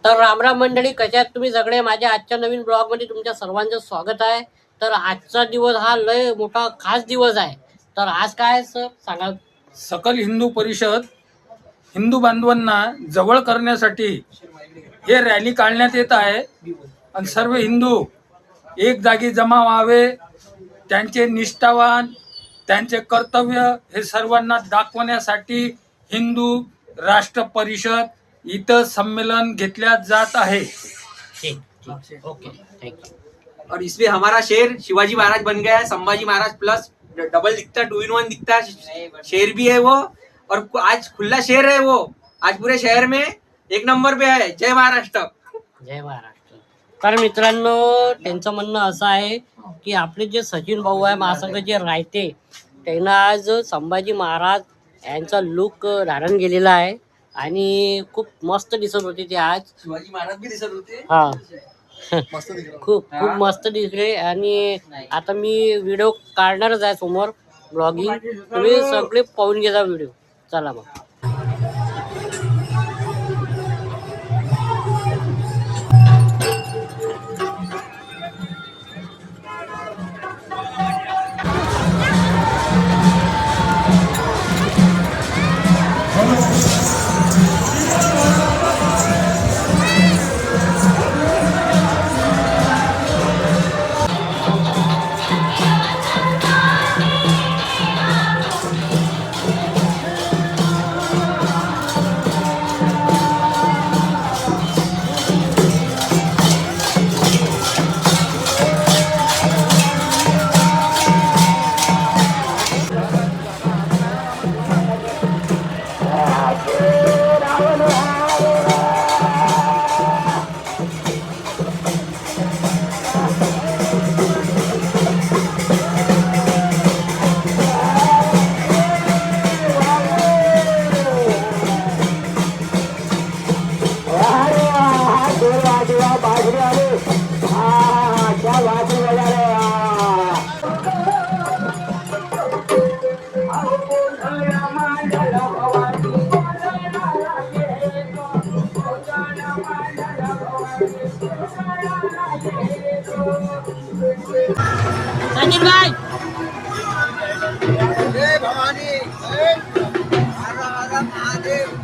तर रामराम मंडळी, कशात तुम्ही सगळे? माझ्या आजच्या नवीन ब्लॉगमध्ये तुमच्या सर्वांचं स्वागत आहे. तर आजचा दिवस हा लय मोठा खास दिवस आहे. तर आज काय सर सांगा? सकल हिंदू परिषद हिंदू बांधवांना जवळ करण्यासाठी हे रॅली काढण्यात येत आहे आणि सर्व हिंदू एक जागी जमा व्हावे, त्यांचे निष्ठावान, त्यांचे कर्तव्य हे सर्वांना दाखवण्यासाठी हिंदू राष्ट्र परिषद इथं संमेलन घेतल्या जात आहे. ठीक ठीक, ओके, थँक्यू. और इसमें हमारा शेर शिवाजी महाराज बन गया है, संभाजी महाराज प्लस डबल दिखता, 2 in 1 दिखता है, शेर भी है वो, और आज खुला शेर है वो, आज पूरे शहर में 1 नंबर पे है. जय महाराष्ट्र. जय महाराष्ट्र. तर मित्रांनो, त्यांचं म्हणणं असं आहे की आपले जे सचिन भाऊ आहे महासंघ जे रायते, त्यांना आज संभाजी महाराज यांचा लुक धारण केलेला आहे आणि खूप मस्त दिसत होते ते आज. शिवाजी महाराज भी दिसत होते. हा खूप खूप मस्त दिसले. आणि आता मी व्हिडिओ काढणारच आहे समोर ब्लॉगिंग, तुम्ही सगळे पाहून घ्या व्हिडिओ. चला मग. सचिन भाई, जय भवानी, जय हर हर महादेव.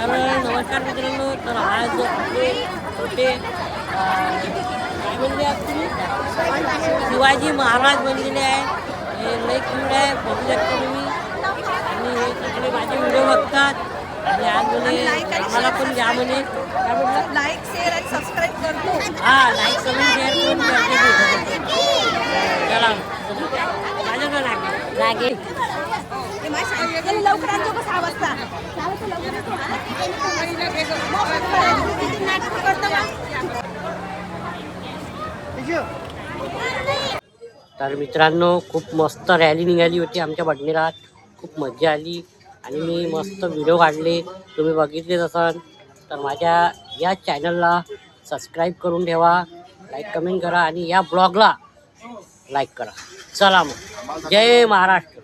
तर नमस्कार मित्रांनो, तर आज आपले छोटे काय म्हणले आज तुम्ही शिवाजी महाराज बनलेले आहे. हे लई क्यूट आहे, बघू शकता तुम्ही. आणि हे सगळे माझे व्हिडिओ बघतात आणि आज म्हणे आम्हाला पण द्या म्हणे. काय म्हटलं? लाईक शेअर आणि सबस्क्राईब करतो. हां, लाईक करून शेअर करून करते. चला माझ्याकडे लागेल. हे माझ्या शाळेत लवकर आणतो का 6 वाजता. नाटक करतो का? तर मित्रांनो, खूप मस्त रॅली निघाली होती आमच्या बडनेरात. खूप मजा आली आणि मी मस्त व्हिडिओ काढले, तुम्ही बघितलेच असाल. तर माझ्या या चॅनलला सबस्क्राईब करून ठेवा, लाईक कमेंट करा आणि या ब्लॉगला लाईक करा. चला मग, जय महाराष्ट्र.